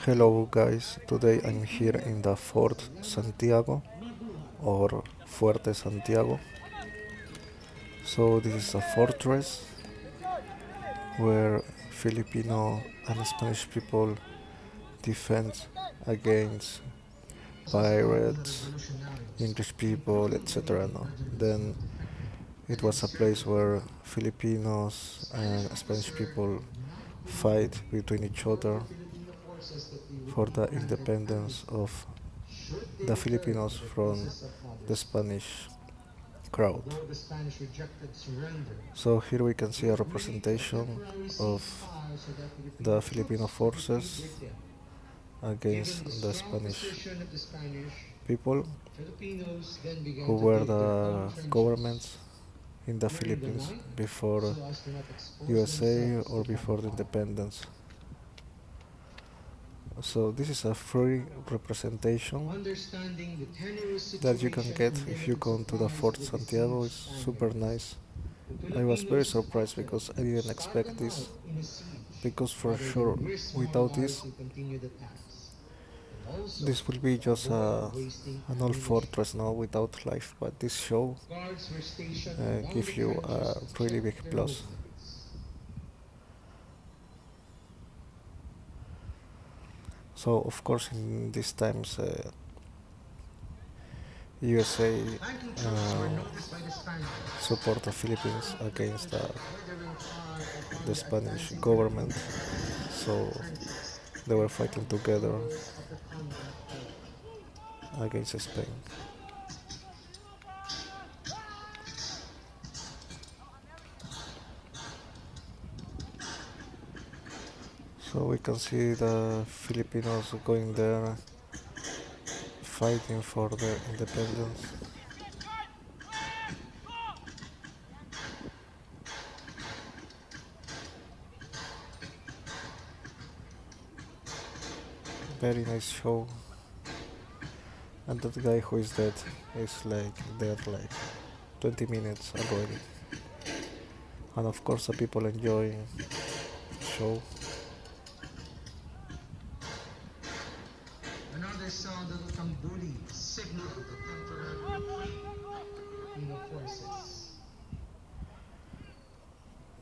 Hello guys, today I'm here in the Fort Santiago or Fuerte Santiago. So this is a fortress where Filipino and Spanish people defend against pirates, English people, etc. No? Then it was a place where Filipinos and Spanish people fight between each other for the independence of the Filipinos from the Spanish crowd. So here we can see a representation of the Filipino forces against the Spanish people who were the governments in the Philippines before USA or before the independence. So this is a free representation that you can get if you come to the Fort Santiago. It's super nice. I was very surprised because I didn't expect this, because for sure without this will be just an old fortress now without life, but this show gives you a really big plus. So of course in these times USA support the Philippines against the Spanish government, so they were fighting together against Spain. So we can see the Filipinos going there fighting for their independence. Very nice show. And that guy who is dead is like dead like 20 minutes already. And of course the people enjoying the show.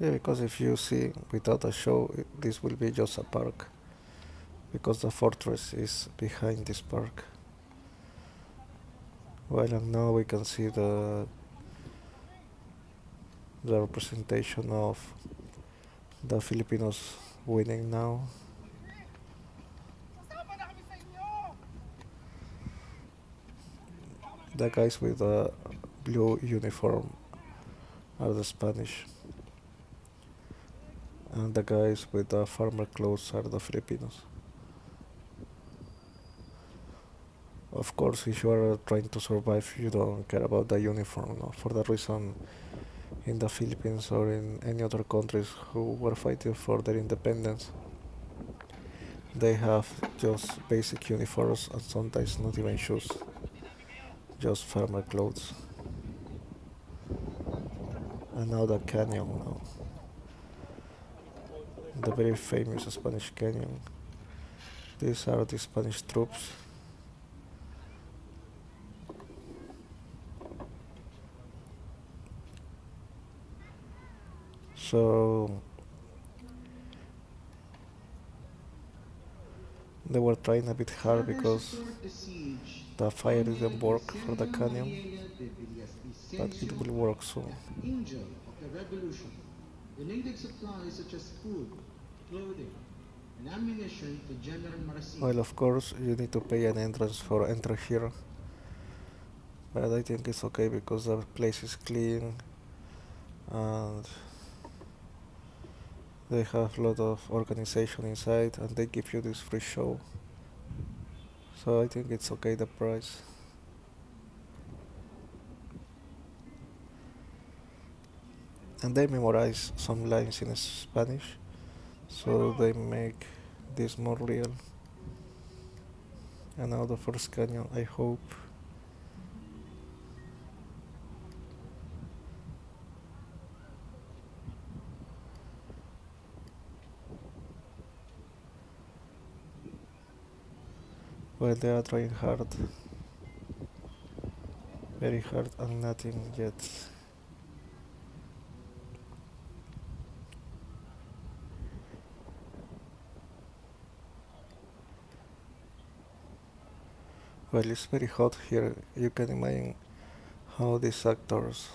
Yeah, because if you see without a show, this will be just a park. Because the fortress is behind this park. Well, and now we can see the representation of the Filipinos winning now. The guys with the blue uniform are the Spanish, and the guys with the farmer clothes are the Filipinos. Of course, if you are trying to survive, you don't care about the uniform. No? For that reason, in the Philippines or in any other countries who were fighting for their independence, they have just basic uniforms and sometimes not even shoes, just farmer clothes. And now the canyon, now the very famous Spanish canyon. These are the Spanish troops. So they were trying a bit hard because the fire didn't work for the canyon, but it will work soon. Well, of course, you need to pay an entrance for entry here, but I think it's okay because the place is clean and they have a lot of organization inside and they give you this free show. So I think it's okay the price. And they memorize some lines in Spanish, so they make this more real. And now the first canyon, I hope. Well, they are trying hard, very hard, and nothing yet. Well, it's very hot here. You can imagine how these actors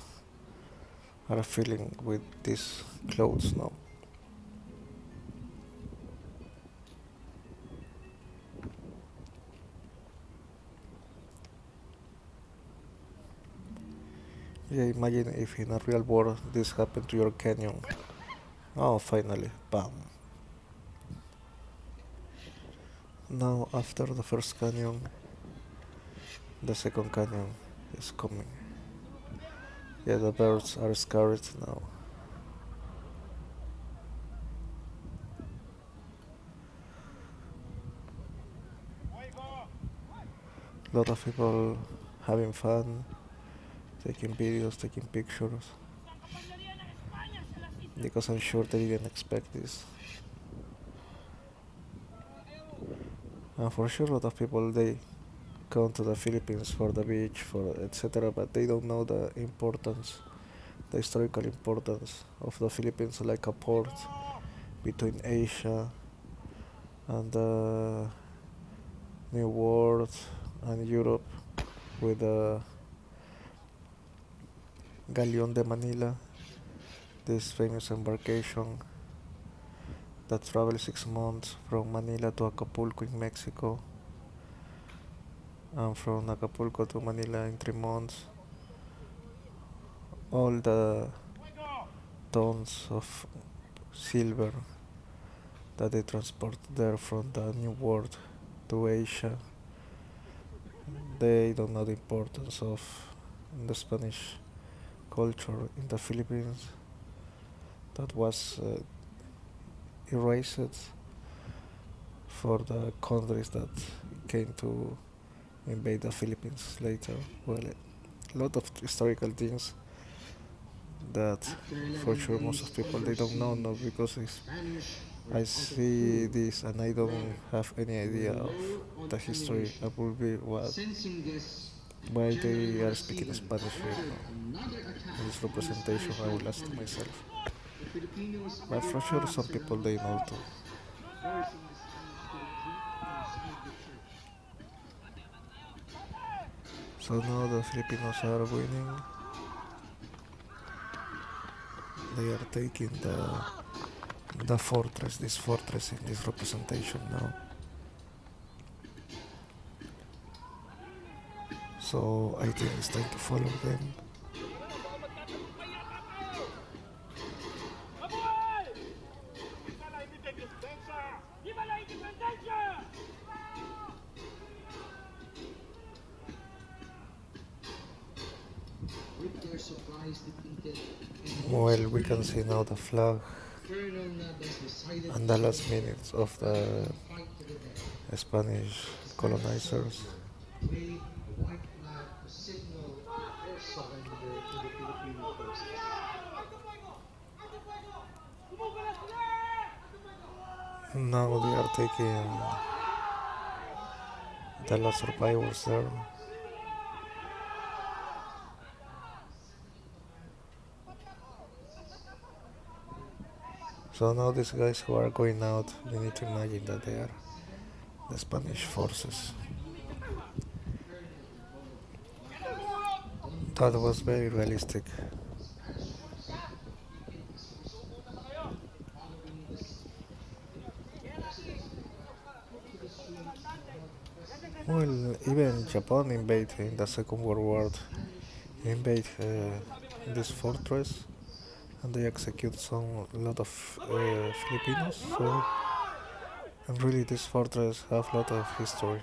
are feeling with these clothes now. Yeah, imagine if in a real world this happened to your canyon. Oh, finally, bam. Now, after the first canyon, the second canyon is coming. Yeah, the birds are scared now. A lot of people having fun, taking videos, taking pictures, because I'm sure they didn't expect this. And for sure, a lot of people they come to the Philippines for the beach, for etc., but they don't know the importance, the historical importance of the Philippines like a port between Asia and the New World and Europe with the Galleon de Manila, this famous embarkation that travels 6 months from Manila to Acapulco in Mexico, and from Acapulco to Manila in 3 months. All the tons of silver that they transport there from the New World to Asia, they don't know the importance of the Spanish culture in the Philippines that was erased for the countries that came to invade the Philippines later. Well, a lot of historical things that for sure most of people they don't know no because it's, I see this and I don't have any idea of the history. I will be what why they are speaking Spanish here now. In this representation I will ask to myself. But for sure some people they know too. So now the Filipinos are winning. They are taking the fortress, this fortress in this representation now. So I think it's time to follow them. Well, we can see now the flag and the last minutes of the Spanish colonizers. Now they are taking the last survivors there. So now these guys who are going out, you need to imagine that they are the Spanish forces. That was very realistic. Well, even Japan invaded in the Second World War, invade this fortress, and they execute some a lot of Filipinos. So, and really, this fortress have a lot of history.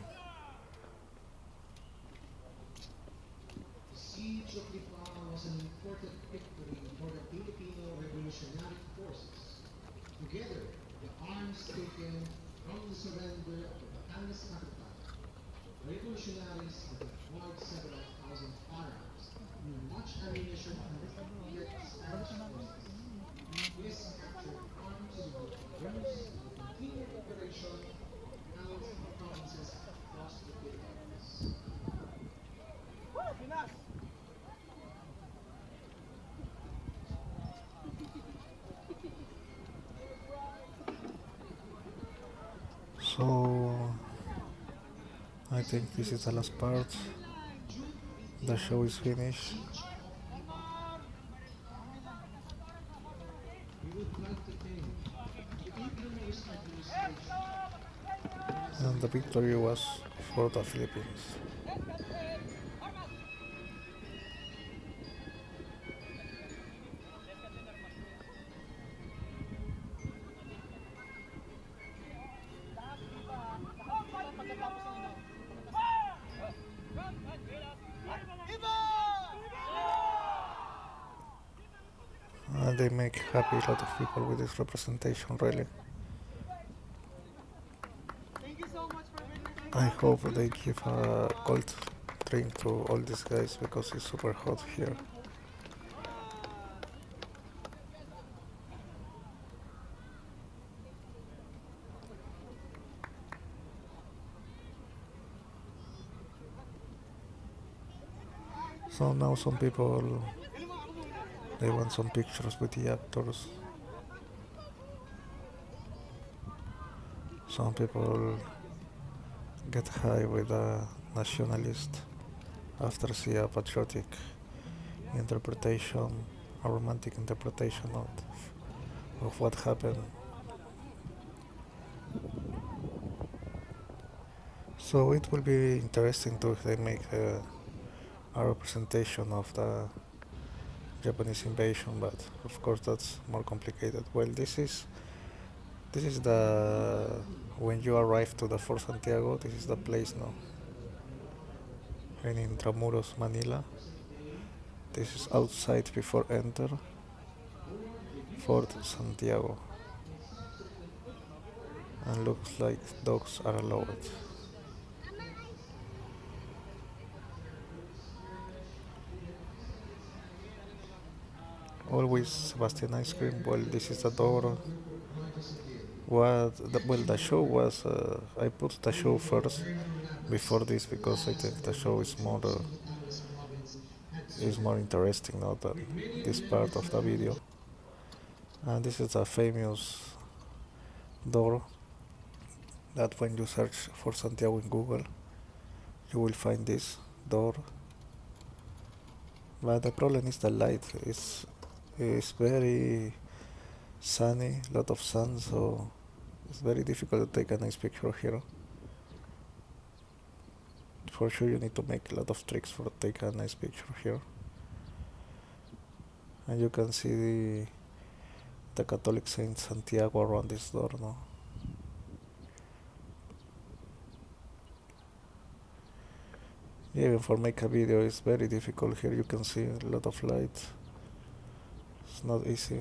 So I think this is the last part. The show is finished, and the victory was for the Philippines. And they make happy a lot of people with this representation, really. I hope they give a cold drink to all these guys because it's super hot here. So now some people they want some pictures with the actors. Some people get high with a nationalist after see a patriotic interpretation, a romantic interpretation of what happened. So it will be interesting to if they make a representation of the Japanese invasion, but of course that's more complicated. Well, this is the when you arrive to the Fort Santiago. This is the place now in Intramuros, Manila. This is outside before enter Fort Santiago, and looks like dogs are allowed. Always Sebastian ice cream. Well, this is the door. The show was. I put the show first before this because I think the show is more interesting now than this part of the video. And this is a famous door that when you search for Santiago in Google, you will find this door. But the problem is the light. It's very sunny, lot of sun, so it's very difficult to take a nice picture here. For sure, you need to make a lot of tricks for take a nice picture here. And you can see the Catholic Saint Santiago around this door, no? Even for make a video, it's very difficult. Here you can see a lot of light. It's not easy.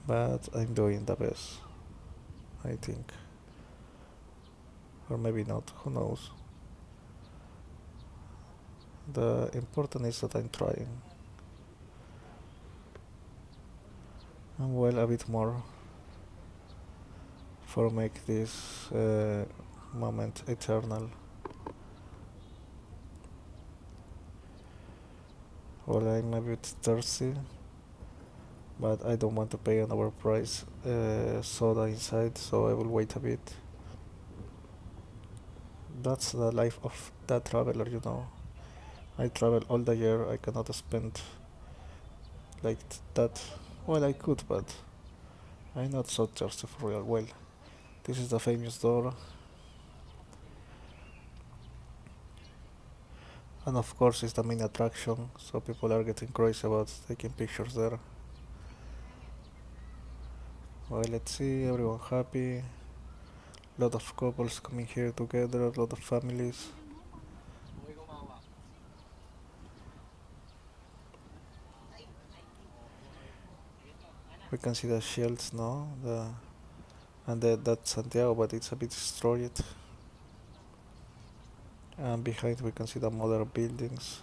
But I'm doing the best, I think. Or maybe not, who knows. The important is that I'm trying. And well, a bit more for make this moment eternal. Well, I'm a bit thirsty, but I don't want to pay an overpriced soda inside, so I will wait a bit. That's the life of that traveler. I travel all the year, I cannot spend like that. Well, I could, but I'm not so thirsty for real. Well, this is the famous door, and of course, it's the main attraction, so people are getting crazy about taking pictures there. Well, let's see, everyone happy. Lot of couples coming here together, a lot of families. We can see the shields now, that Santiago, but it's a bit destroyed. And behind we can see the modern buildings.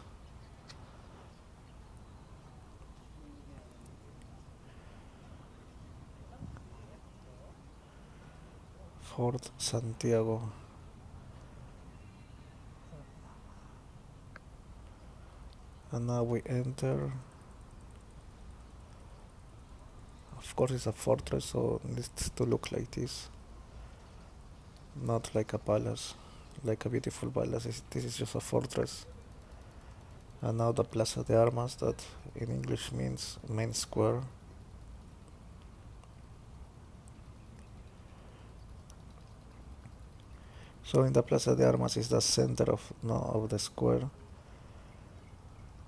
Fort Santiago. And now we enter, Of course, it's a fortress, so it needs to look like this, not like a palace, like a beautiful palace. This is just a fortress. And now the Plaza de Armas, that in English means main square. So in the Plaza de Armas is the center of no, of the square,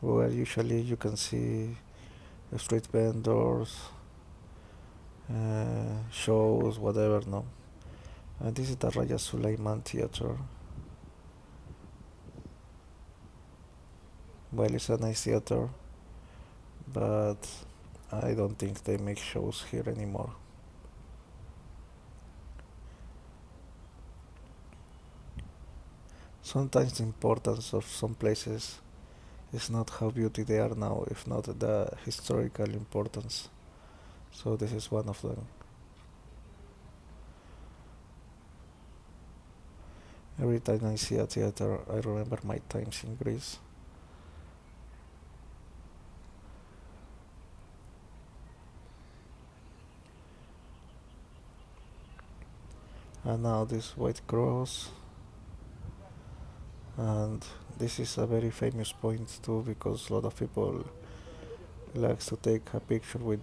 where usually you can see street vendors, shows, whatever. No, and this is the Raya Suleiman Theater. Well, it's a nice theater, but I don't think they make shows here anymore. Sometimes the importance of some places is not how beauty they are now, if not the historical importance. So this is one of them. Every time I see a theater, I remember my times in Greece. And now this white cross, and this is a very famous point too, because a lot of people likes to take a picture with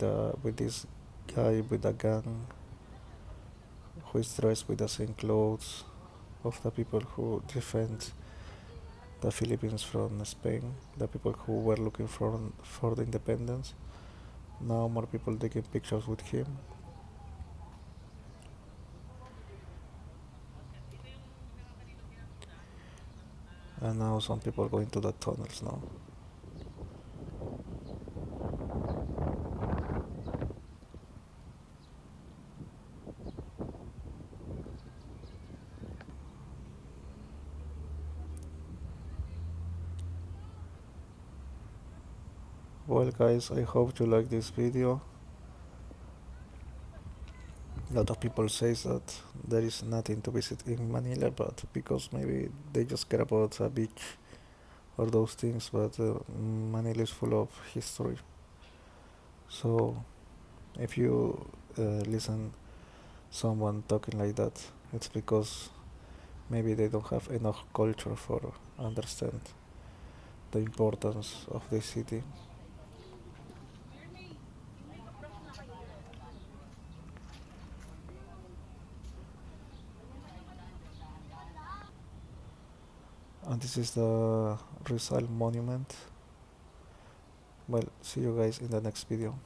this guy with a gun who is dressed with the same clothes of the people who defend the Philippines from Spain, the people who were looking for the independence. Now more people taking pictures with him, and now some people going to the tunnels now. Well, guys, I hope you like this video. A lot of people says that there is nothing to visit in Manila, but because maybe they just care about a beach or those things. But Manila is full of history. So if you listen someone talking like that, it's because maybe they don't have enough culture for understand the importance of the city. And this is the Rizal Monument. Well, see you guys in the next video.